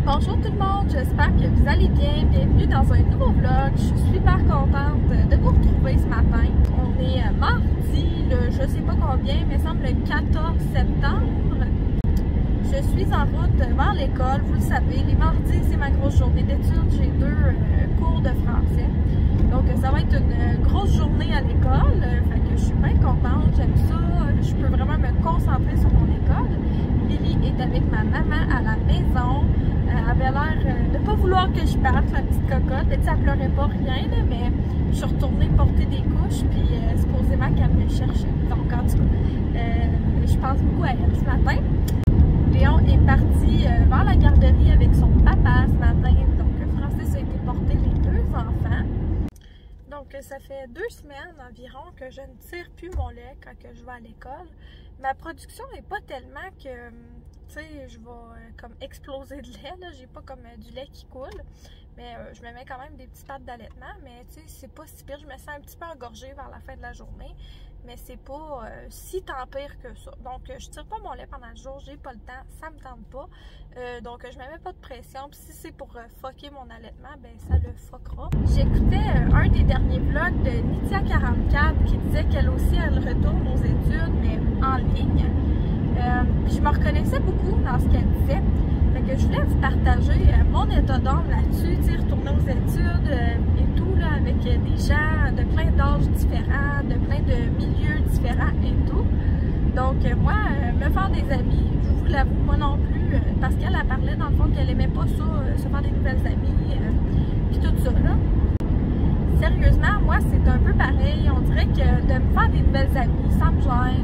Bonjour tout le monde, j'espère que vous allez bien. Bienvenue dans un nouveau vlog. Je suis super contente de vous retrouver ce matin. On est mardi, je sais pas combien, mais il semble le 14 septembre. Je suis en route vers l'école. Vous le savez, les mardis, c'est ma grosse journée d'études. J'ai deux cours de français. Donc ça va être une grosse journée à l'école. Fait que je suis bien contente, j'aime ça. Je peux vraiment me concentrer sur mon école. Lily est avec ma maman à la maison. Elle avait l'air de ne pas vouloir que je parte, la petite cocotte. Elle pleurait pas rien, là, mais je suis retournée porter des couches, puis supposément qu'elle me cherchait. Donc, en tout cas, je pense beaucoup à elle ce matin. Léon est parti vers la garderie avec son papa ce matin. Donc, Francis a été porter les deux enfants. Donc, ça fait 2 semaines environ que je ne tire plus mon lait quand que je vais à l'école. Ma production n'est pas tellement que, tu sais, je vais comme exploser de lait, là. J'ai pas comme du lait qui coule. Mais je me mets quand même des petits pattes d'allaitement. Mais, tu sais, c'est pas si pire. Je me sens un petit peu engorgée vers la fin de la journée. Mais c'est pas si tant pire que ça. Donc, je tire pas mon lait pendant le jour. J'ai pas le temps. Ça me tente pas. Donc, je me mets pas de pression. Puis si c'est pour fucker mon allaitement, ben ça le fuckera. J'écoutais un des derniers vlogs de Nitia44 qui disait qu'elle aussi, elle retourne aux études, mais en ligne. Je me reconnaissais beaucoup dans ce qu'elle disait. Fait que je voulais vous partager mon état d'âme là-dessus, tu sais, retourner aux études et tout, là, avec des gens de plein d'âges différents, de plein de milieux différents et tout. Donc, moi, me faire des amis, je vous l'avoue, moi non plus, parce qu'elle parlait dans le fond qu'elle aimait pas ça, se faire des nouvelles amies, puis tout ça, là. Sérieusement, moi, c'est un peu pareil. On dirait que de me faire des nouvelles amies, ça me gêne.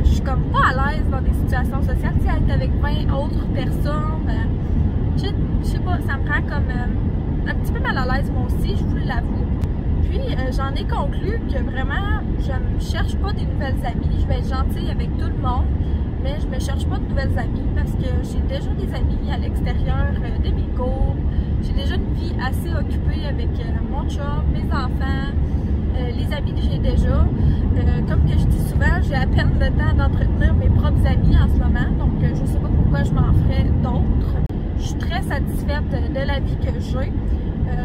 Je suis comme pas à l'aise dans des situations sociales. Tu sais, être avec 20 autres personnes, je sais pas, ça me rend comme un petit peu mal à l'aise moi aussi, je vous l'avoue. Puis, j'en ai conclu que vraiment, je ne cherche pas des nouvelles amies. Je vais être gentille avec tout le monde, mais je me cherche pas de nouvelles amies parce que j'ai déjà des amis à l'extérieur de mes cours. J'ai déjà une vie assez occupée avec mon chum, mes enfants, les amis que j'ai déjà. Comme que je dis souvent, j'ai à peine le temps d'entretenir mes propres amis en ce moment, donc je sais pas pourquoi je m'en ferais d'autres. Je suis très satisfaite de la vie que j'ai.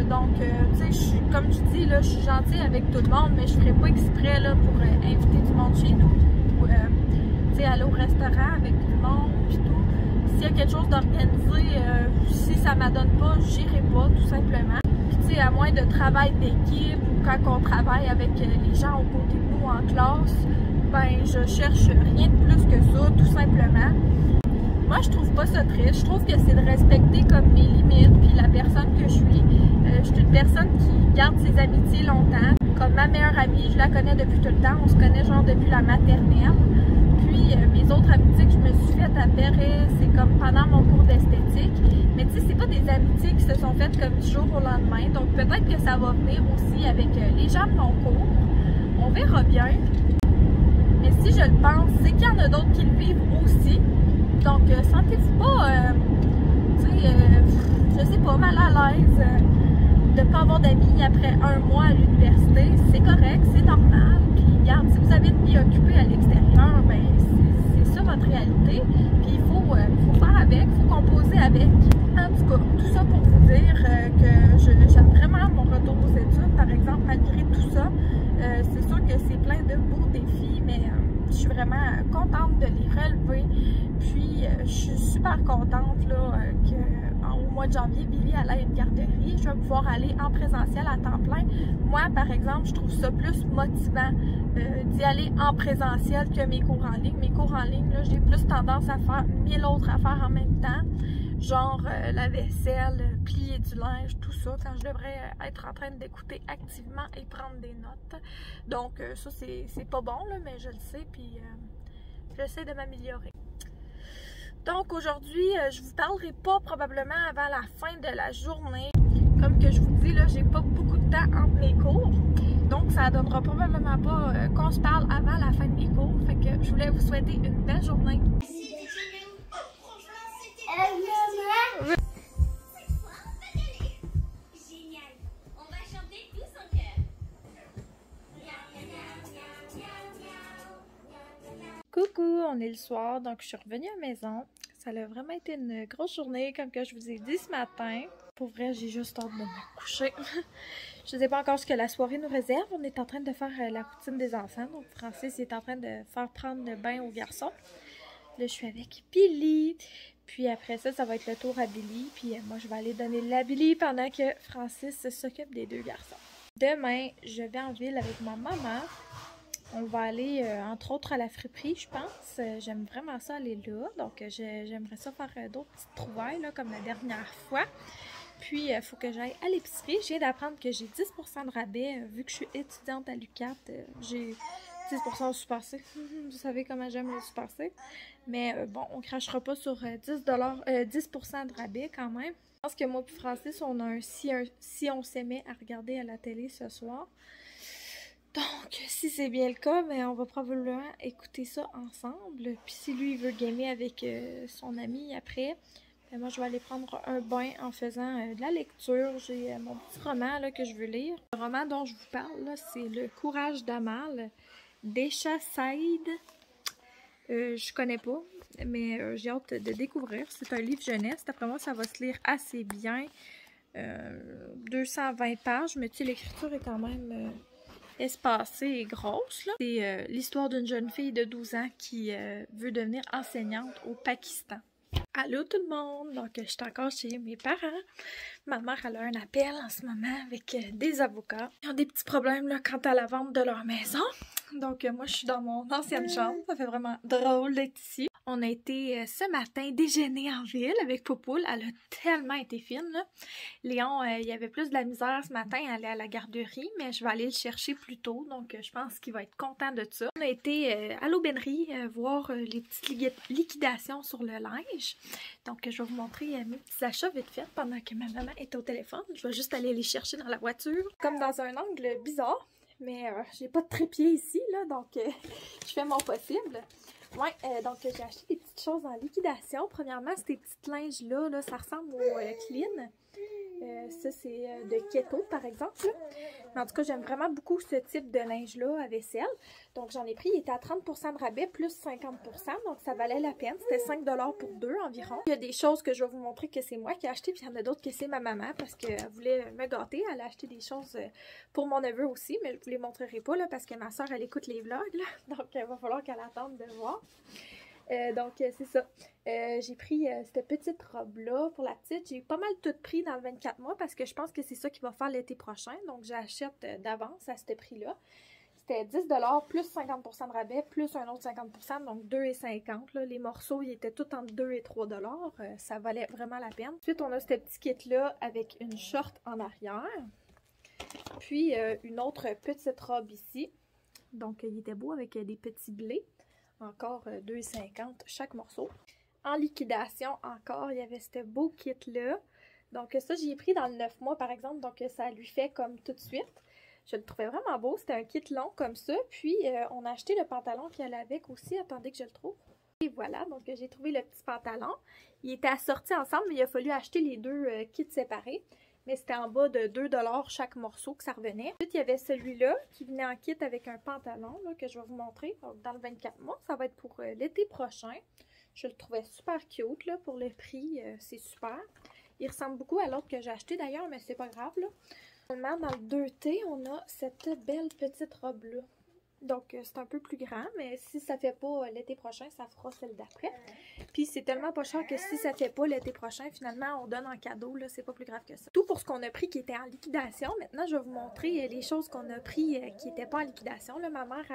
Donc, tu sais, comme je dis, là, je suis gentille avec tout le monde, mais je ferais pas exprès là, pour inviter du monde chez nous. Ou, tu sais, aller au restaurant avec tout le monde, puis tout. S'il y a quelque chose d'organisé, si ça m'adonne pas, j'irai pas, tout simplement. Puis, tu sais, à moins de travail d'équipe ou quand on travaille avec les gens au côté de nous en classe, ben, je cherche rien de plus que ça, tout simplement. Moi, je trouve pas ça triste. Je trouve que c'est de respecter comme mes limites puis la personne que je suis. Je suis une personne qui garde ses amitiés longtemps. Comme ma meilleure amie, je la connais depuis tout le temps. On se connaît genre depuis la maternelle. Puis mes autres amitiés que je me suis faites à Perret, c'est comme pendant mon cours d'esthétique. Mais tu sais, c'est pas des amitiés qui se sont faites comme du jour au lendemain. Donc peut-être que ça va venir aussi avec les gens de mon cours. On verra bien. Mais si je le pense, c'est qu'il y en a d'autres qui le vivent aussi. Donc, sentez-vous pas, tu sais, je sais pas, mal à l'aise de ne pas avoir d'amis après 1 mois à l'université. C'est correct, c'est normal. Puis, regarde, si vous avez une vie occupée à l'extérieur, ben c'est ça votre réalité. Puis, il faut faire avec, il faut composer avec. En tout cas, tout ça pour vous dire que j'aime vraiment mon retour aux études. Par exemple, malgré tout ça, c'est sûr que c'est plein de beaux défis, mais je suis vraiment contente de les relever. Puis, je suis super contente là, qu'au mois de janvier, Billy allait à une garderie. Je vais pouvoir aller en présentiel à temps plein. Moi, par exemple, je trouve ça plus motivant d'y aller en présentiel que mes cours en ligne. Mes cours en ligne, j'ai plus tendance à faire 1000 autres affaires en même temps. Genre la vaisselle, plier du linge, tout ça, quand je devrais être en train d'écouter activement et prendre des notes. Donc ça, c'est pas bon, là, mais je le sais, puis j'essaie de m'améliorer. Donc aujourd'hui, je vous parlerai pas probablement avant la fin de la journée. Comme que je vous dis, là, j'ai pas beaucoup de temps entre mes cours. Donc ça donnera probablement pas qu'on se parle avant la fin de mes cours. Fait que je voulais vous souhaiter une belle journée. Coucou, on est le soir, donc je suis revenue à la maison. Ça a vraiment été une grosse journée, comme que je vous ai dit ce matin. Pour vrai, j'ai juste hâte de me coucher. Je ne sais pas encore ce que la soirée nous réserve. On est en train de faire la routine des enfants. Donc, Francis est en train de faire prendre le bain aux garçons. Là, je suis avec Billy. Puis après ça, ça va être le tour à Billy. Puis moi, je vais aller donner la Billy pendant que Francis s'occupe des deux garçons. Demain, je vais en ville avec ma maman. On va aller, entre autres, à la friperie, je pense. J'aime vraiment ça aller là. Donc, j'aimerais ça faire d'autres petites trouvailles, là, comme la dernière fois. Puis, il faut que j'aille à l'épicerie. Je viens d'apprendre que j'ai 10% de rabais. Vu que je suis étudiante à l'UQAT, j'ai 10% au Super C. Vous savez comment j'aime le Super C. Mais bon, on crachera pas sur 10% de rabais quand même. Je pense que moi et Francis, on a un si on s'aimait à regarder à la télé ce soir. Donc, si c'est bien le cas, mais on va probablement écouter ça ensemble. Puis si lui, il veut gamer avec son ami après, ben moi, je vais aller prendre un bain en faisant de la lecture. J'ai mon petit roman là, que je veux lire. Le roman dont je vous parle, c'est Le courage d'Amal d'Esha Saïd. Je connais pas, mais j'ai hâte de découvrir. C'est un livre jeunesse. D'après moi, ça va se lire assez bien. 220 pages, mais tu sais, l'écriture est quand même... espacée et grosse. C'est l'histoire d'une jeune fille de 12 ans qui veut devenir enseignante au Pakistan. Allô tout le monde! Donc, je suis encore chez mes parents. Ma mère, elle a un appel en ce moment avec des avocats. Ils ont des petits problèmes là, quant à la vente de leur maison. Donc, moi, je suis dans mon ancienne chambre. Ça fait vraiment drôle d'être ici. On a été ce matin déjeuner en ville avec Poupoule. Elle a tellement été fine, là. Léon, il y avait plus de la misère ce matin à aller à la garderie, mais je vais aller le chercher plus tôt. Donc, je pense qu'il va être content de ça. On a été à l'aubainerie voir les petites liquidations sur le linge. Donc, je vais vous montrer mes petits achats vite fait pendant que ma maman est au téléphone. Je vais juste aller les chercher dans la voiture. Comme dans un angle bizarre, mais j'ai pas de trépied ici, là, donc je fais mon possible. Ouais, donc j'ai acheté des petites choses en liquidation. Premièrement, ces petites linges-là, là, ça ressemble au Clean. Ça, c'est de Keto, par exemple. Mais en tout cas, j'aime vraiment beaucoup ce type de linge-là à vaisselle. Donc, j'en ai pris. Il était à 30% de rabais, plus 50%. Donc, ça valait la peine. C'était 5 $ pour deux environ. Il y a des choses que je vais vous montrer que c'est moi qui ai acheté. Puis, il y en a d'autres que c'est ma maman parce qu'elle voulait me gâter. Elle a acheté des choses pour mon neveu aussi. Mais je ne vous les montrerai pas là, parce que ma soeur, elle écoute les vlogs. Là. Donc, il va falloir qu'elle attende de voir. Donc, c'est ça. J'ai pris cette petite robe-là pour la petite. J'ai pas mal tout pris dans le 24 mois parce que je pense que c'est ça qu'il va faire l'été prochain. Donc, j'achète d'avance à ce prix-là. C'était 10 $ plus 50% de rabais, plus un autre 50%, donc 2,50 $. Les morceaux, ils étaient tous entre 2 et 3 $. Ça valait vraiment la peine. Ensuite, on a ce petit kit-là avec une short en arrière. Puis, une autre petite robe ici. Donc, il était beau avec des petits blés. Encore 2,50 $ chaque morceau. En liquidation, encore, il y avait ce beau kit-là. Donc ça, j'y ai pris dans le 9 mois, par exemple. Donc ça lui fait comme tout de suite. Je le trouvais vraiment beau. C'était un kit long comme ça. Puis, on a acheté le pantalon qui allait avec aussi. Attendez que je le trouve. Et voilà, donc j'ai trouvé le petit pantalon. Il était assorti ensemble, mais il a fallu acheter les deux kits séparés. Mais c'était en bas de 2 $ chaque morceau que ça revenait. Ensuite, il y avait celui-là qui venait en kit avec un pantalon là, que je vais vous montrer. Donc, dans le 24 mois, ça va être pour l'été prochain. Je le trouvais super cute là, pour le prix. C'est super. Il ressemble beaucoup à l'autre que j'ai acheté d'ailleurs, mais c'est pas grave. Là. Finalement, dans le 2T, on a cette belle petite robe-là. Donc, c'est un peu plus grand, mais si ça fait pas l'été prochain, ça fera celle d'après. Puis, c'est tellement pas cher que si ça fait pas l'été prochain, finalement, on donne en cadeau, là, c'est pas plus grave que ça. Tout pour ce qu'on a pris qui était en liquidation. Maintenant, je vais vous montrer les choses qu'on a pris qui étaient pas en liquidation. Là, ma mère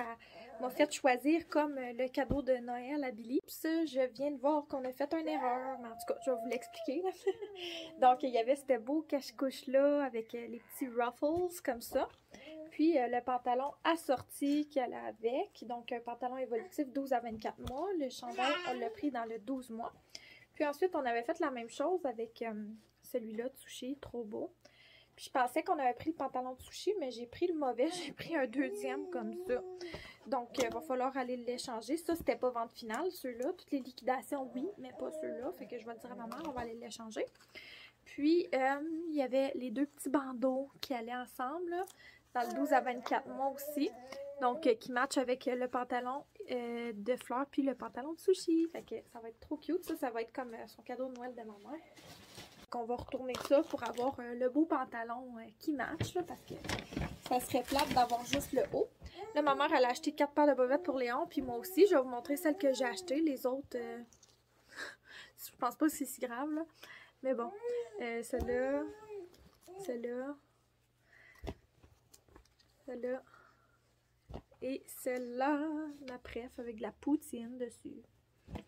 m'a fait choisir comme le cadeau de Noël à Billy. Puis ça, je viens de voir qu'on a fait une erreur, mais en tout cas, je vais vous l'expliquer. Donc, il y avait ce beau cache-couche-là avec les petits ruffles comme ça. Puis, le pantalon assorti qu'elle a avec. Donc, un pantalon évolutif 12 à 24 mois. Le chandail, on l'a pris dans le 12 mois. Puis ensuite, on avait fait la même chose avec celui-là de sushi, trop beau. Puis, je pensais qu'on avait pris le pantalon de sushi, mais j'ai pris le mauvais. J'ai pris un deuxième comme ça. Donc, il va falloir aller l'échanger. Ça, c'était pas vente finale, ceux-là. Toutes les liquidations, oui, mais pas ceux-là. Fait que je vais le dire à ma mère, on va aller l'échanger. Puis, il y avait les deux petits bandeaux qui allaient ensemble, là. Dans le 12 à 24 mois aussi, donc qui match avec le pantalon de fleurs, puis le pantalon de sushi. Fait que ça va être trop cute. Ça va être comme son cadeau de Noël de ma mère. On va retourner ça pour avoir le beau pantalon qui match, là, parce que ça serait plate d'avoir juste le haut. Là, ma mère, elle a acheté 4 paires de bobettes pour Léon, puis moi aussi. Je vais vous montrer celles que j'ai achetées. Les autres, je pense pas que c'est si grave, là. Mais bon, celle-là, celle-là, celle-là, et celle-là, la préf avec de la poutine dessus.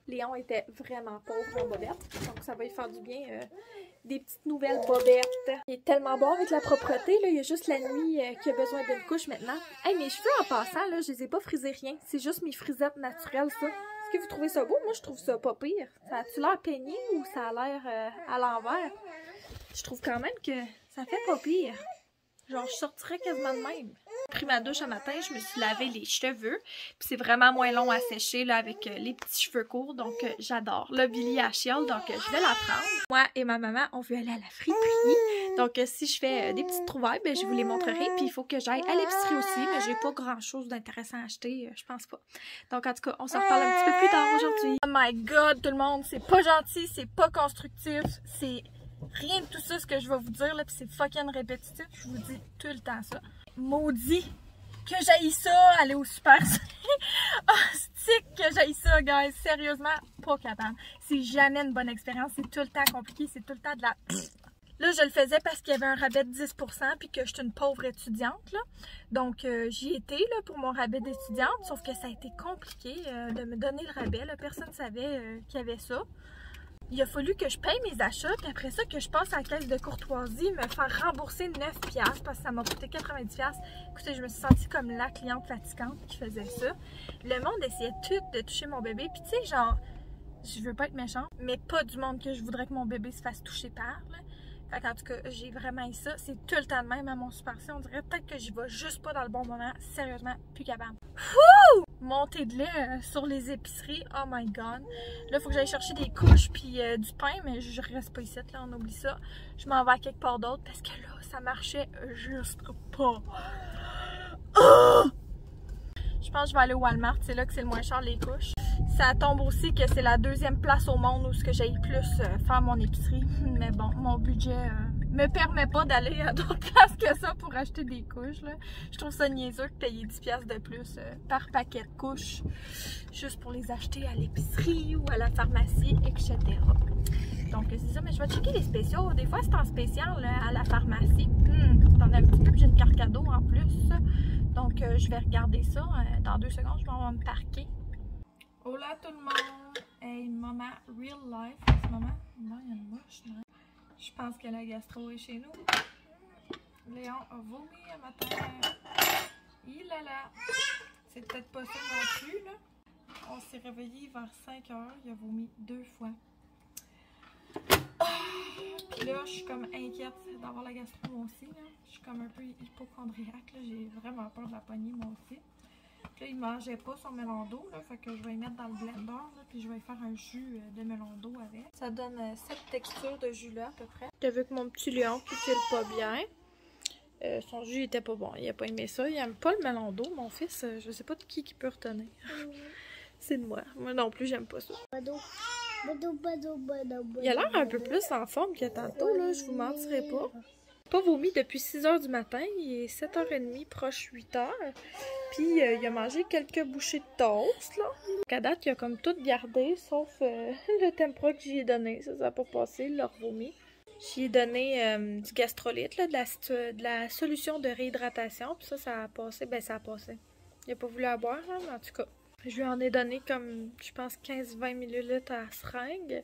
Léon était vraiment pauvre en bobettes, donc ça va lui faire du bien. Des petites nouvelles bobettes. Il est tellement bon avec la propreté, là. Il y a juste la nuit qui a besoin d'une couche maintenant. Hey, mes cheveux en passant, là, je les ai pas frisés rien. C'est juste mes frisettes naturelles, ça. Est-ce que vous trouvez ça beau? Moi, je trouve ça pas pire. Ça a-tu l'air peigné ou ça a l'air à l'envers? Je trouve quand même que ça fait pas pire. Genre, je sortirais quasiment de même. J'ai pris ma douche un matin, je me suis lavé les cheveux. Puis c'est vraiment moins long à sécher là, avec les petits cheveux courts. Donc j'adore. Là, Billy a chiale, donc je vais la prendre. Moi et ma maman, on veut aller à la friperie. Donc si je fais des petites trouvailles, ben, je vous les montrerai. Puis il faut que j'aille à l'épicerie aussi. Mais j'ai pas grand chose d'intéressant à acheter, je pense pas. Donc en tout cas, on s'en reparle un petit peu plus tard aujourd'hui. Oh my god, tout le monde, c'est pas gentil, c'est pas constructif, c'est rien de tout ça ce que je vais vous dire là, puis c'est fucking répétitif, je vous dis tout le temps ça. Maudit que j'haïs ça, aller au super. Oh, stick que j'haïs ça, guys. Sérieusement, pas capable. C'est jamais une bonne expérience, c'est tout le temps compliqué, c'est tout le temps de la... Là, je le faisais parce qu'il y avait un rabais de 10% puis que je suis une pauvre étudiante, là. Donc, j'y étais, là, pour mon rabais d'étudiante, sauf que ça a été compliqué de me donner le rabais, là. Personne ne savait qu'il y avait ça. Il a fallu que je paye mes achats, puis après ça, que je passe à la caisse de courtoisie, me faire rembourser 9$ parce que ça m'a coûté 90$. Écoutez, je me suis sentie comme la cliente fatigante qui faisait ça. Le monde essayait tout de toucher mon bébé, puis tu sais, genre, je veux pas être méchante, mais pas du monde que je voudrais que mon bébé se fasse toucher par, là. Fait qu'en tout cas, j'ai vraiment eu ça. C'est tout le temps de même à mon Super C. On dirait peut-être que j'y vais juste pas dans le bon moment. Sérieusement, plus capable. Wouh! Montée de lait sur les épiceries. Oh my god. Là, il faut que j'aille chercher des couches puis du pain, mais je reste pas ici. Là, on oublie ça. Je m'en vais à quelque part d'autre parce que là, ça marchait juste pas. Oh! Je pense que je vais aller au Walmart. C'est là que c'est le moins cher, les couches. Ça tombe aussi que c'est la deuxième place au monde où j'aille plus faire mon épicerie. Mais bon, mon budget me permet pas d'aller à d'autres places que ça pour acheter des couches, là. Je trouve ça niaiseux de payer 10$ de plus par paquet de couches juste pour les acheter à l'épicerie ou à la pharmacie, etc. Donc c'est ça, mais je vais checker les spéciaux. Des fois c'est en spécial à la pharmacie. T'en as un petit peu, puis j'ai une carte cadeau en plus. Donc je vais regarder ça. Dans 2 secondes, je vais me parquer. Hola tout le monde! Hey, maman, real life en ce moment. Non, il y a une mouche, non? Je pense que la gastro est chez nous. Léon a vomi un matin. Il est là. C'est peut-être pas ça non plus, là. On s'est réveillé vers 5h. Il a vomi 2 fois. Puis là, je suis comme inquiète d'avoir la gastro moi aussi, là. Je suis comme un peu hypochondriaque, là. J'ai vraiment peur de la poignée moi aussi. Puis là, il mangeait pas son melon d'eau, là, fait que je vais y mettre dans le blender, là, puis je vais faire un jus de melon d'eau avec. Ça donne cette texture de jus-là, à peu près. J'ai vu que mon petit Léon qui file pas bien. Son jus était pas bon, il a pas aimé ça. Il aime pas le melon d'eau, mon fils. Je sais pas de qui peut retenir. C'est de moi. Moi non plus, j'aime pas ça. Il a l'air un peu plus en forme que tantôt, là, je vous mentirai pas. Pas vomi depuis 6h du matin, il est 7h30, proche 8h. Puis il a mangé quelques bouchées de toast, là. À date, il a comme tout gardé, sauf le tempra que j'y ai donné. Ça n'a pas passé, leur vomi. J'y ai donné du gastrolyte, là, de la solution de réhydratation. Puis ça a passé. Ben, ça a passé. Il n'a pas voulu la boire, hein, mais en tout cas. Je lui en ai donné comme, je pense, 15-20 ml à seringue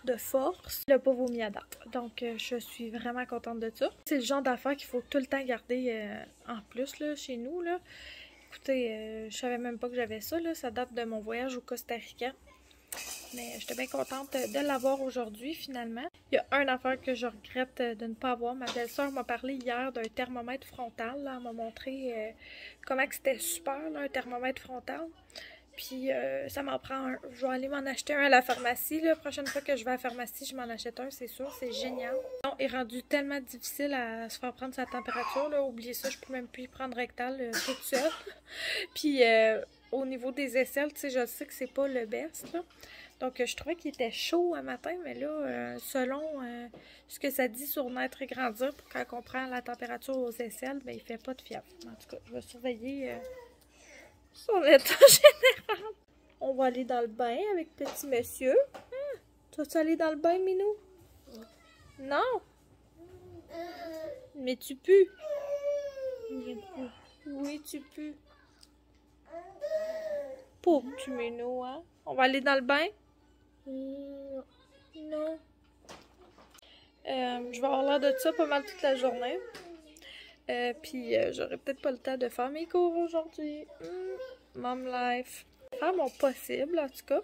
de force. Il n'a pas vomi à date. Donc, je suis vraiment contente de ça. C'est le genre d'affaires qu'il faut tout le temps garder en plus, là, chez nous, là. Écoutez, je savais même pas que j'avais ça, là. Ça date de mon voyage au Costa Rica. Mais j'étais bien contente de l'avoir aujourd'hui, finalement. Il y a une affaire que je regrette de ne pas avoir. Ma belle-sœur m'a parlé hier d'un thermomètre frontal, là. Elle m'a montré comment c'était super, là, un thermomètre frontal. Puis ça m'en prend un. Je vais aller m'en acheter un à la pharmacie. La prochaine fois que je vais à la pharmacie, je m'en achète un, c'est sûr. C'est génial. Non, il est rendu tellement difficile à se faire prendre sa température. Là. Oubliez ça, je peux même plus y prendre rectal toute seule. Puis au niveau des aisselles, tu sais, je sais que c'est pas le best, là. Donc, je trouvais qu'il était chaud un matin, mais là, selon ce que ça dit sur Naître et Grandir, pour quand on prend la température aux aisselles, ben, il fait pas de fièvre. En tout cas, je vais surveiller son état général. On va aller dans le bain avec petit monsieur. Tu vas-tu aller dans le bain, Minou? Non? Mais tu pues. Oui, tu pues. Pauvre petit Minou, hein? On va aller dans le bain? Non. Je vais avoir l'air de ça pas mal toute la journée. Puis j'aurai peut-être pas le temps de faire mes cours aujourd'hui. Mom life. Faire mon possible, en tout cas.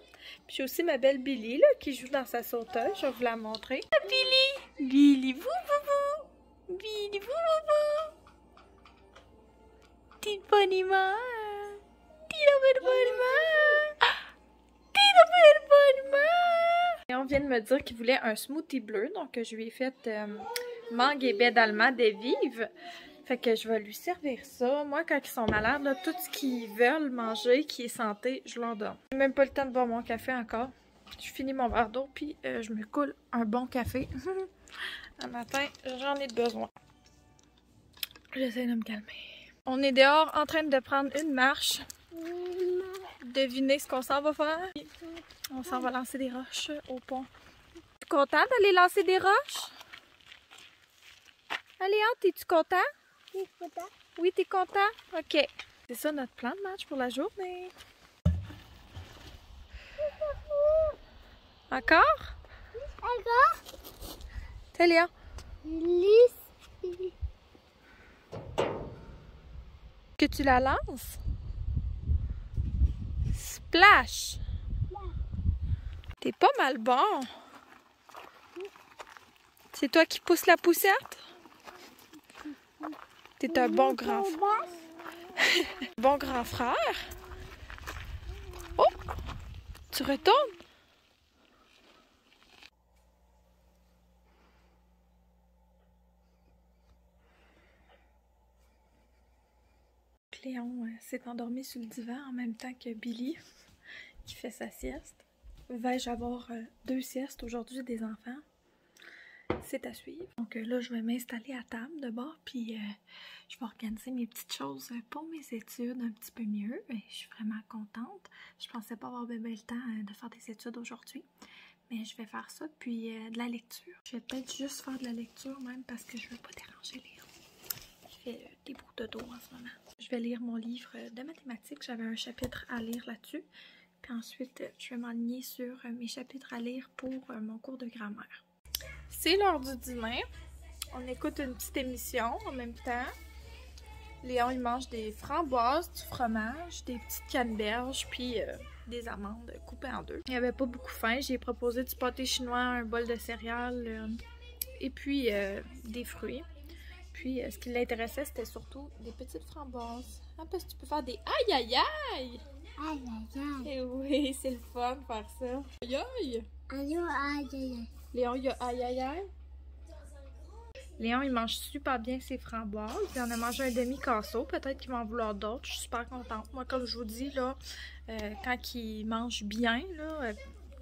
Puis j'ai aussi ma belle Billy, là, qui joue dans sa sauteuse. Je vais vous la montrer. Billy! Billy, vous, vous, vous! Billy, vous, vous, vous! Petite bonne humeur! Petite bonne humeur! Petite bonne humeur! Et on vient de me dire qu'il voulait un smoothie bleu. Donc, je lui ai fait mangue et baie d'alma des vives. Fait que je vais lui servir ça. Moi, quand ils sont malades, là, tout ce qu'ils veulent manger, qui est santé, je leur donne. J'ai même pas le temps de boire mon café encore. Je finis mon verre d'eau, puis je me coule un bon café. Un matin, j'en ai besoin. J'essaie de me calmer. On est dehors en train de prendre une marche. Devinez ce qu'on s'en va faire? On s'en va lancer des roches au pont. Tu es content d'aller lancer des roches? Léon, es-tu content? Oui, t'es content? OK. C'est ça notre plan de match pour la journée. Encore? Encore? T'es Léon? Que tu la lances? Splash! T'es pas mal bon. C'est toi qui pousse la poussette? T'es un bon grand frère. Bon grand frère. Oh! Tu retournes? Léon s'est endormi sur le divan en même temps que Billy qui fait sa sieste. Vais-je avoir 2 siestes aujourd'hui des enfants? C'est à suivre. Donc là, je vais m'installer à table de bord, puis je vais organiser mes petites choses pour mes études un petit peu mieux. Et je suis vraiment contente. Je pensais pas avoir bien le temps de faire des études aujourd'hui, mais je vais faire ça, puis de la lecture. Je vais peut-être juste faire de la lecture même parce que je veux pas déranger Léon. Je fais des bouts de dos en ce moment. Je vais lire mon livre de mathématiques. J'avais un chapitre à lire là-dessus. Puis ensuite, je vais m'aligner sur mes chapitres à lire pour mon cours de grammaire. C'est l'heure du dîner. On écoute une petite émission en même temps. Léon, il mange des framboises, du fromage, des petites canneberges, puis des amandes coupées en 2. Il avait pas beaucoup faim. J'ai proposé du pâté chinois, un bol de céréales et puis des fruits. Puis ce qui l'intéressait, c'était surtout des petites framboises. Ah, parce que tu peux faire des aïe aïe aïe! Aïe aïe aïe! Eh oui, c'est le fun de faire ça. Aïe aïe! Aïe aïe aïe! Léon, il y a aïe aïe aïe. Léon, il mange super bien ses framboises. Il en a mangé un demi-casseau. Peut-être qu'il va en vouloir d'autres. Je suis super contente. Moi, comme je vous dis, là, quand il mange bien, là,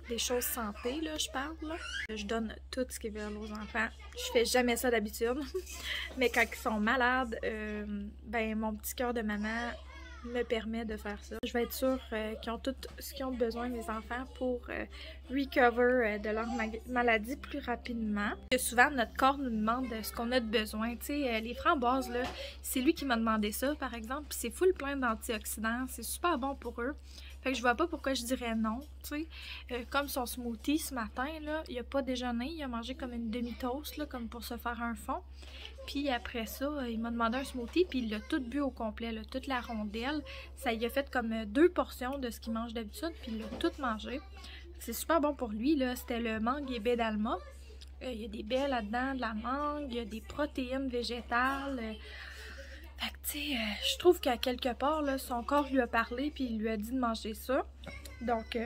des choses santé, là, je parle, là, je donne tout ce qu'ils veulent aux enfants. Je fais jamais ça d'habitude. Mais quand ils sont malades, ben mon petit cœur de maman me permet de faire ça. Je vais être sûre qu'ils ont tout ce qu'ils ont besoin, mes enfants, pour recover de leur maladie plus rapidement. Et souvent, notre corps nous demande ce qu'on a de besoin. Tu sais, les framboises, là, c'est lui qui m'a demandé ça, par exemple, puis c'est full plein d'antioxydants. C'est super bon pour eux. Fait que je vois pas pourquoi je dirais non, tu sais. Comme son smoothie ce matin, là, il a pas déjeuné, il a mangé comme une demi-toast, là, comme pour se faire un fond. Puis après ça, il m'a demandé un smoothie, puis il l'a tout bu au complet, là, toute la rondelle. Ça y a fait comme 2 portions de ce qu'il mange d'habitude, puis il l'a tout mangé. C'est super bon pour lui, là. C'était le mangue et baie d'alma. Il y a des baies là-dedans, de la mangue, il y a des protéines végétales. Fait que, tu sais, je trouve qu'à quelque part, là, son corps lui a parlé, puis il lui a dit de manger ça. Donc,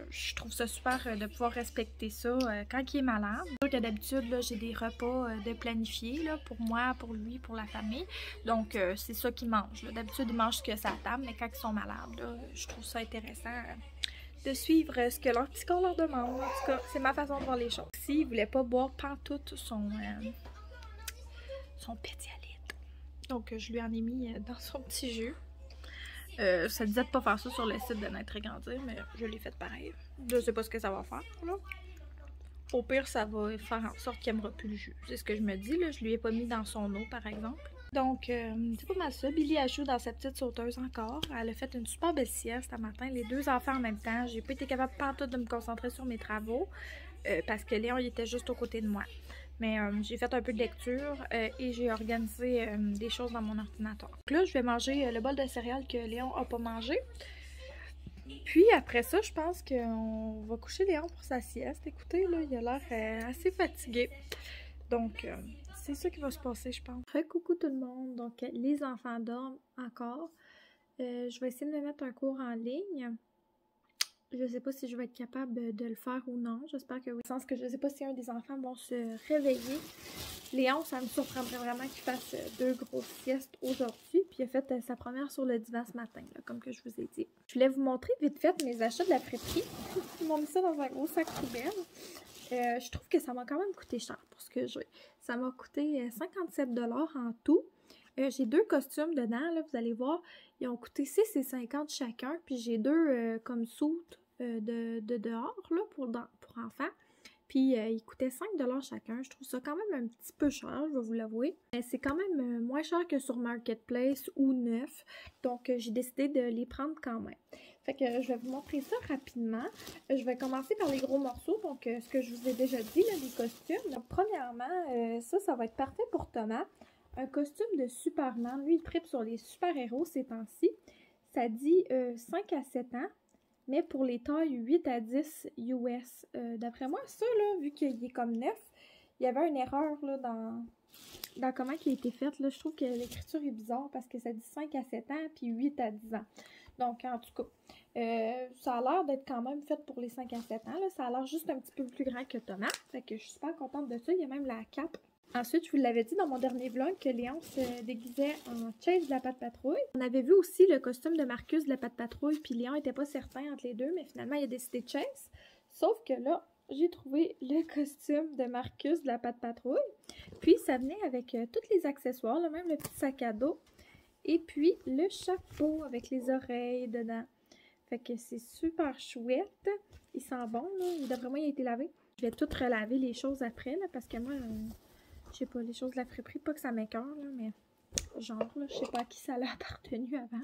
je trouve ça super de pouvoir respecter ça quand il est malade. C'est sûr que d'habitude, j'ai des repas de planifier là, pour moi, pour lui, pour la famille. Donc, c'est ça qu'ils mangent. D'habitude, ils mangent ce que ça table, mais quand ils sont malades, là, je trouve ça intéressant de suivre ce que leur petit corps leur demande. En tout cas, c'est ma façon de voir les choses. S'il ne voulait pas boire pantoute son pédialyte. Donc, je lui en ai mis dans son petit jus. Ça disait de pas faire ça sur le site de Naître et Grandir, mais je l'ai fait pareil. Je sais pas ce que ça va faire, là. Au pire, ça va faire en sorte qu'il n'aimera plus le jus. C'est ce que je me dis, là. Je lui ai pas mis dans son eau, par exemple. Donc, c'est pas mal ça. Billy a joué dans sa petite sauteuse encore. Elle a fait une super belle sieste ce matin. Les deux enfants en même temps. J'ai pas été capable pantoute de me concentrer sur mes travaux parce que Léon, il était juste aux côtés de moi. Mais j'ai fait un peu de lecture et j'ai organisé des choses dans mon ordinateur. Donc là, je vais manger le bol de céréales que Léon n'a pas mangé. Puis après ça, je pense qu'on va coucher Léon pour sa sieste. Écoutez, là, il a l'air assez fatigué. Donc, c'est ça qui va se passer, je pense. Coucou tout le monde. Donc, les enfants dorment encore. Je vais essayer de me mettre un cours en ligne. Je sais pas si je vais être capable de le faire ou non. J'espère que oui. Dans le sens que je sais pas si un des enfants vont se réveiller. Léon, ça me surprendrait vraiment qu'il fasse 2 grosses siestes aujourd'hui. Puis il a fait sa première sur le divan ce matin, là, comme que je vous ai dit. Je voulais vous montrer vite fait mes achats de la friperie. Ils m'ont mis ça dans un gros sac poubelle. Je trouve que ça m'a quand même coûté cher pour ce que j'ai. Ça m'a coûté 57 $ en tout. J'ai 2 costumes dedans, là, vous allez voir. Ils ont coûté 6,50 $ chacun. Puis j'ai 2 comme soutes de dehors là, pour enfants. Puis ils coûtaient 5 $ chacun. Je trouve ça quand même un petit peu cher, je vais vous l'avouer. Mais c'est quand même moins cher que sur Marketplace ou neuf. Donc j'ai décidé de les prendre quand même. Fait que je vais vous montrer ça rapidement. Je vais commencer par les gros morceaux. Donc ce que je vous ai déjà dit, là, les costumes. Donc premièrement, ça va être parfait pour Thomas. Un costume de Superman. Lui, il tripe sur les super-héros ces temps-ci. Ça dit 5 à 7 ans. Mais pour les tailles 8 à 10 US. D'après moi, ça, là, vu qu'il est comme neuf, il y avait une erreur là, dans comment il a été fait. Là. Je trouve que l'écriture est bizarre parce que ça dit 5 à 7 ans puis 8 à 10 ans. Donc, en tout cas, ça a l'air d'être quand même fait pour les 5 à 7 ans. Là. Ça a l'air juste un petit peu plus grand que Thomas. Fait que je suis super contente de ça. Il y a même la cape. Ensuite, je vous l'avais dit dans mon dernier vlog que Léon se déguisait en Chase de la Patte Patrouille. On avait vu aussi le costume de Marcus de la Patte Patrouille, puis Léon n'était pas certain entre les deux, mais finalement, il a décidé Chase. Sauf que là, j'ai trouvé le costume de Marcus de la Patte Patrouille. Puis, ça venait avec tous les accessoires, là, même le petit sac à dos. Et puis, le chapeau avec les oreilles dedans. Fait que c'est super chouette. Il sent bon, là. Il devrait vraiment y été lavé. Je vais tout relaver les choses après, là, parce que moi... je sais pas, les choses de la friperie, pas que ça m'écoeure, là, mais genre, là, je sais pas à qui ça l'a appartenu avant.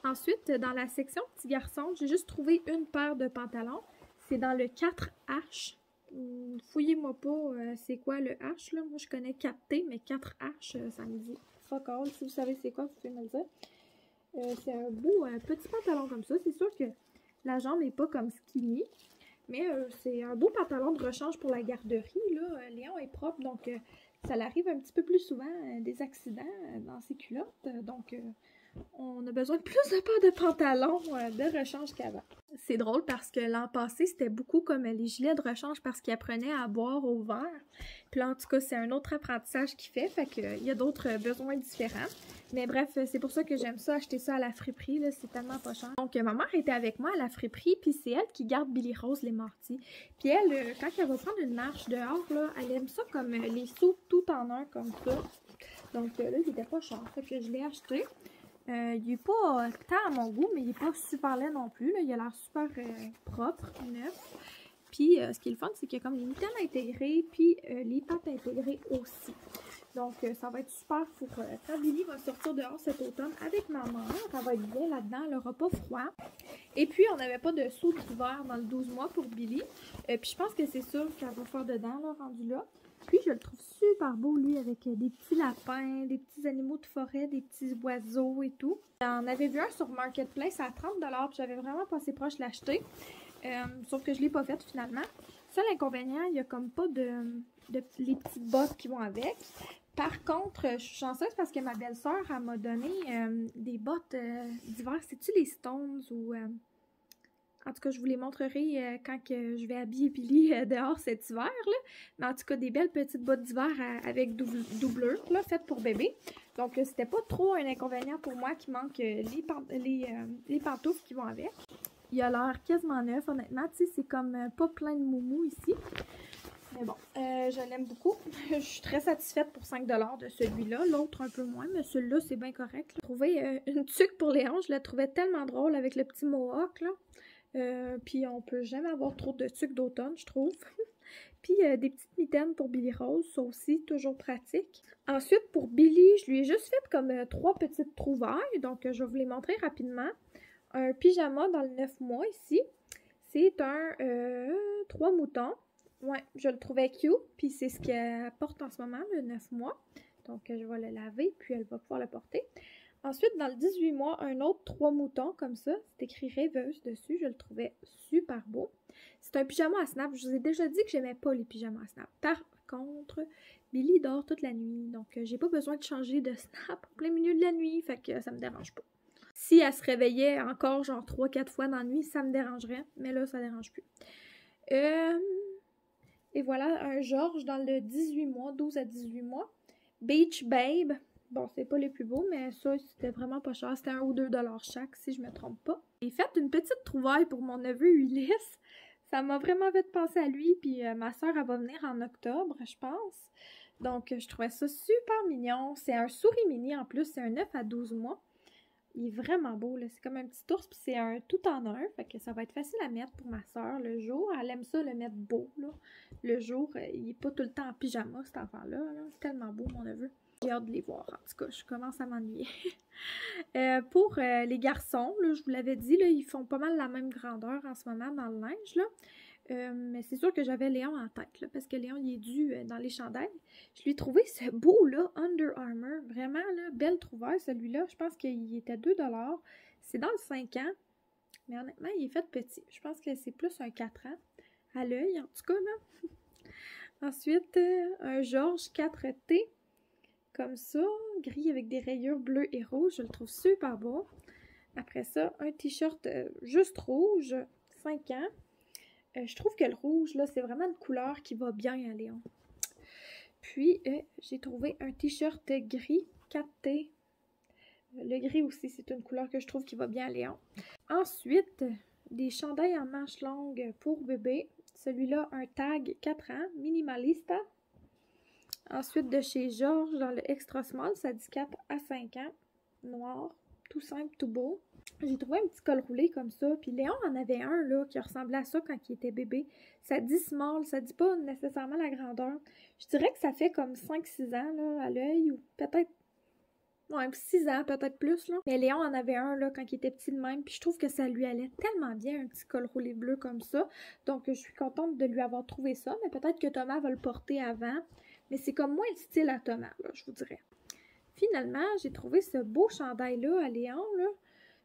Ensuite, dans la section petit garçon, j'ai juste trouvé une paire de pantalons. C'est dans le 4H. Fouillez-moi pas c'est quoi le H, là. Moi, je connais 4T, mais 4H, ça me dit fuck all. Si vous savez c'est quoi, vous pouvez me le dire. C'est un beau petit pantalon comme ça. C'est sûr que la jambe n'est pas comme skinny. Mais c'est un beau pantalon de rechange pour la garderie, là. Léon est propre, donc... ça l'arrive un petit peu plus souvent, des accidents dans ses culottes. Donc, on a besoin de plus de paires de pantalons de rechange qu'avant. C'est drôle parce que l'an passé, c'était beaucoup comme les gilets de rechange parce qu'il apprenait à boire au verre. Puis là, en tout cas, c'est un autre apprentissage qu'il fait. Fait qu'il y a d'autres besoins différents. Mais bref, c'est pour ça que j'aime ça, acheter ça à la friperie. C'est tellement pas cher. Donc, ma mère était avec moi à la friperie. Puis c'est elle qui garde Billy Rose les mardis. Puis elle, quand elle va prendre une marche dehors, là, elle aime ça comme les sous tout en un comme ça. Donc là, il était pas cher. Fait que je l'ai acheté. Il est pas tant à mon goût, mais il est pas super laid non plus. Là. Il a l'air super propre, neuf. Puis, ce qui est le fun, c'est qu'il y a comme les mitaines intégrées, puis les pattes intégrées aussi. Donc, ça va être super pour quand Billy va sortir dehors cet automne avec ma mère. Elle va être bien là-dedans, elle n'aura pas froid. Et puis, on n'avait pas de saut d'hiver dans le 12 mois pour Billy. Puis, je pense que c'est sûr qu'elle va faire dedans, là, rendu là. Puis, je le trouve super beau, lui, avec des petits lapins, des petits animaux de forêt, des petits oiseaux et tout. J'en avais vu un sur Marketplace à 30 $, puis j'avais vraiment passé proche de l'acheter. Sauf que je ne l'ai pas fait, finalement. Seul inconvénient, il n'y a comme pas les petites bottes qui vont avec. Par contre, je suis chanceuse parce que ma belle-sœur, elle m'a donné des bottes d'hiver. C'est-tu les Stones ou... En tout cas, je vous les montrerai quand que je vais habiller Billy dehors cet hiver, là. Mais en tout cas, des belles petites bottes d'hiver avec doublure, là, faites pour bébé. Donc, c'était pas trop un inconvénient pour moi qui manque les pantoufles qui vont avec. Il a l'air quasiment neuf, honnêtement. Tu sais, c'est comme pas plein de moumou ici. Mais bon, je l'aime beaucoup. Je suis très satisfaite pour 5 $ de celui-là. L'autre un peu moins, mais celui-là, c'est bien correct. J'ai trouvé une tuque pour Léon. Je la trouvais tellement drôle avec le petit mohawk, là. Puis on peut jamais avoir trop de tuques d'automne, je trouve. Puis des petites mitaines pour Billy Rose, ça aussi, toujours pratique. Ensuite, pour Billy, je lui ai juste fait comme 3 petites trouvailles. Donc, je vais vous les montrer rapidement. Un pyjama dans le 9 mois ici. C'est un 3 moutons. Ouais, je le trouvais cute, puis c'est ce qu'elle porte en ce moment, le 9 mois. Donc, je vais le laver, puis elle va pouvoir le porter. Ensuite, dans le 18 mois, un autre 3 moutons comme ça. C'est écrit rêveuse dessus. Je le trouvais super beau. C'est un pyjama à snap. Je vous ai déjà dit que j'aimais pas les pyjamas à snap. Par contre, Billy dort toute la nuit. Donc, j'ai pas besoin de changer de snap en plein milieu de la nuit. Fait que ça me dérange pas. Si elle se réveillait encore genre 3-4 fois dans la nuit, ça me dérangerait. Mais là, ça dérange plus. Et voilà, un George dans le 18 mois, 12 à 18 mois. Beach Babe. Bon, c'est pas les plus beaux, mais ça, c'était vraiment pas cher. C'était 1 ou 2 $ chaque, si je me trompe pas. J'ai fait une petite trouvaille pour mon neveu Ulysse. Ça m'a vraiment fait penser à lui, puis ma soeur, elle va venir en octobre, je pense. Donc, je trouvais ça super mignon. C'est un souris mini en plus, c'est un 9 à 12 mois. Il est vraiment beau, là. C'est comme un petit ours, puis c'est un tout en un. Fait que ça va être facile à mettre pour ma soeur le jour. Elle aime ça, le mettre beau, là. Le jour, il est pas tout le temps en pyjama, cet enfant-là. C'est tellement beau, mon neveu. J'ai hâte de les voir. En tout cas, je commence à m'ennuyer. Pour les garçons, là, je vous l'avais dit, là, ils font pas mal la même grandeur en ce moment dans le linge, là. Mais c'est sûr que j'avais Léon en tête, là, parce que Léon, il est dû dans les chandails. Je lui ai trouvé ce beau-là, Under Armour. Vraiment, là, belle trouvaille, celui-là. Je pense qu'il était 2 $. C'est dans le 5 ans. Mais honnêtement, il est fait petit. Je pense que c'est plus un 4 ans. À l'œil, en tout cas, là. Ensuite, un George 4T. Comme ça, gris avec des rayures bleues et rouges. Je le trouve super beau. Après ça, un t-shirt juste rouge, 5 ans. Je trouve que le rouge, là, c'est vraiment une couleur qui va bien à Léon. Puis, j'ai trouvé un t-shirt gris 4T. Le gris aussi, c'est une couleur que je trouve qui va bien à Léon. Ensuite, des chandails en manches longues pour bébé. Celui-là, un tag 4 ans, minimalista. Ensuite, de chez George, dans le extra small, ça dit 4 à 5 ans. Noir, tout simple, tout beau. J'ai trouvé un petit col roulé comme ça. Puis Léon en avait un, là, qui ressemblait à ça quand il était bébé. Ça dit small, ça dit pas nécessairement la grandeur. Je dirais que ça fait comme 5-6 ans, là, à l'œil, ou peut-être... Ouais, 6 ans, peut-être plus, là. Mais Léon en avait un, là, quand il était petit de même. Puis je trouve que ça lui allait tellement bien, un petit col roulé bleu comme ça. Donc, je suis contente de lui avoir trouvé ça. Mais peut-être que Thomas va le porter avant. Mais c'est comme moins le style à Thomas, là, je vous dirais. Finalement, j'ai trouvé ce beau chandail-là à Léon, là.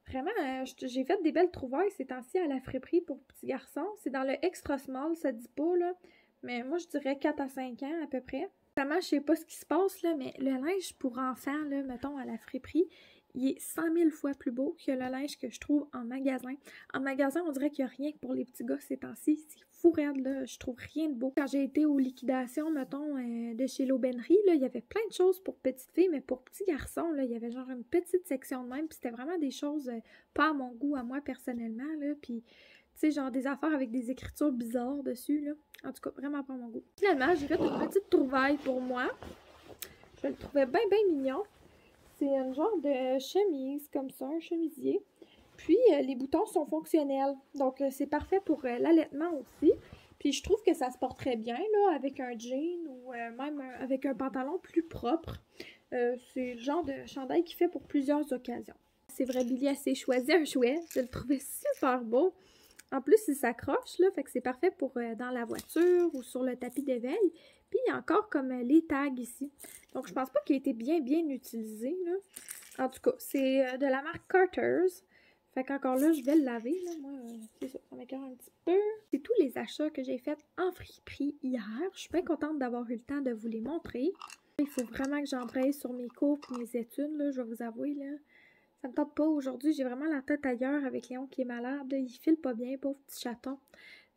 Vraiment, j'ai fait des belles trouvailles ces temps-ci à la friperie pour petits garçons. C'est dans le extra small, ça dit pas, là. Mais moi, je dirais 4 à 5 ans, à peu près. Vraiment, je sais pas ce qui se passe, là, mais le linge pour enfants, là, mettons, à la friperie, il est 100 000 fois plus beau que le linge que je trouve en magasin. En magasin, on dirait qu'il n'y a rien que pour les petits gars ces temps-ci. C'est fou raide, là. Je trouve rien de beau. Quand j'ai été aux liquidations, mettons, de chez l'Aubainerie, là, il y avait plein de choses pour petites filles, mais pour petits garçons, là, il y avait genre une petite section de même, puis c'était vraiment des choses pas à mon goût, à moi, personnellement, là, puis... Tu sais, genre des affaires avec des écritures bizarres dessus, là. En tout cas, vraiment pas à mon goût. Finalement, j'ai fait une petite trouvaille pour moi. Je le trouvais bien, bien mignon. C'est un genre de chemise, comme ça, un chemisier. Puis, les boutons sont fonctionnels. Donc, c'est parfait pour l'allaitement aussi. Puis, je trouve que ça se porte très bien, là, avec un jean ou même avec un pantalon plus propre. C'est le genre de chandail qui fait pour plusieurs occasions. C'est vrai, Billy s'est choisi un jouet. Je le trouvais super beau. En plus, il s'accroche, là, fait que c'est parfait pour dans la voiture ou sur le tapis d'éveil. Puis, il y a encore comme les tags ici. Donc, je pense pas qu'il ait été bien utilisé, là. En tout cas, c'est de la marque Carter's. Fait qu'encore là, je vais le laver, là. Moi, c'est ça, ça m'écoeure un petit peu. C'est tous les achats que j'ai faits en friperie hier. Je suis bien contente d'avoir eu le temps de vous les montrer. Il faut vraiment que j'embraye sur mes cours et mes études, là, je vais vous avouer, là. Ça me tente pas aujourd'hui, j'ai vraiment la tête ailleurs avec Léon qui est malade. Il file pas bien, pauvre petit chaton.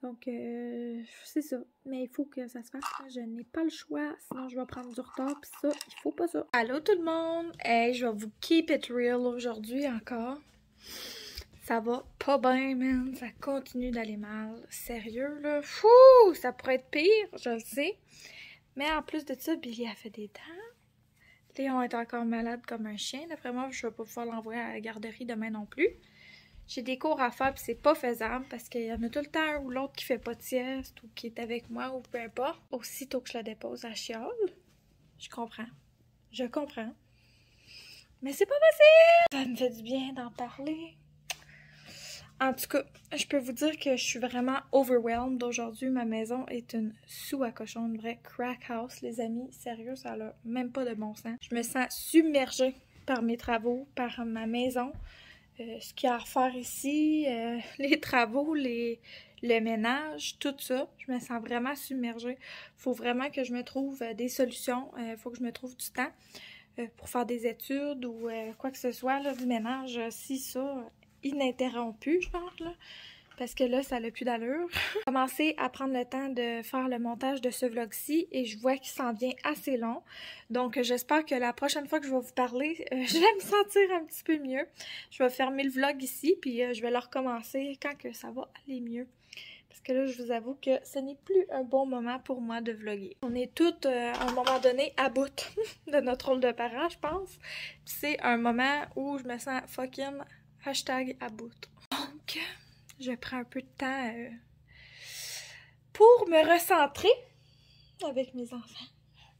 Donc, c'est ça. Mais il faut que ça se fasse. Je n'ai pas le choix, sinon je vais prendre du retard. Puis ça, il faut pas ça. Allô tout le monde! Hey, je vais vous keep it real aujourd'hui encore. Ça va pas bien, man. Ça continue d'aller mal. Sérieux, là. Fou! Ça pourrait être pire, je le sais. Mais en plus de ça, Billy a fait des dents. Léon est encore malade comme un chien. D'après moi, je vais pas pouvoir l'envoyer à la garderie demain non plus. J'ai des cours à faire, puis c'est pas faisable parce qu'il y en a tout le temps un ou l'autre qui fait pas de sieste ou qui est avec moi ou peu importe. Aussitôt que je la dépose à chiale, je comprends. Je comprends. Mais c'est pas facile! Ça me fait du bien d'en parler. En tout cas, je peux vous dire que je suis vraiment overwhelmed aujourd'hui. Ma maison est une à cochon, une vraie crack house, les amis. Sérieux, ça n'a même pas de bon sens. Je me sens submergée par mes travaux, par ma maison. Ce qu'il y a à refaire ici, les travaux, le ménage, tout ça. Je me sens vraiment submergée. Faut vraiment que je me trouve des solutions. Faut que je me trouve du temps pour faire des études ou quoi que ce soit, là, du ménage. Si ça, ininterrompu, je pense, là. Parce que là, ça n'a plus d'allure. J'ai commencé à prendre le temps de faire le montage de ce vlog-ci et je vois qu'il s'en vient assez long. Donc, j'espère que la prochaine fois que je vais vous parler, je vais me sentir un petit peu mieux. Je vais fermer le vlog ici puis je vais le recommencer quand que ça va aller mieux. Parce que là, je vous avoue que ce n'est plus un bon moment pour moi de vlogger. On est toutes, à un moment donné, à bout de notre rôle de parent, je pense. C'est un moment où je me sens fucking #à bout. Donc, je prends un peu de temps pour me recentrer avec mes enfants.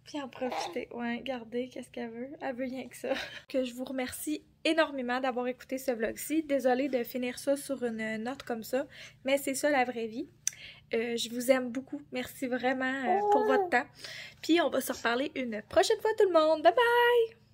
Puis en profiter. Ouais, regardez, qu'est-ce qu'elle veut? Elle veut rien que ça. Que je vous remercie énormément d'avoir écouté ce vlog-ci. Désolée de finir ça sur une note comme ça, mais c'est ça la vraie vie. Je vous aime beaucoup. Merci vraiment pour votre temps. Puis on va se reparler une prochaine fois tout le monde. Bye bye!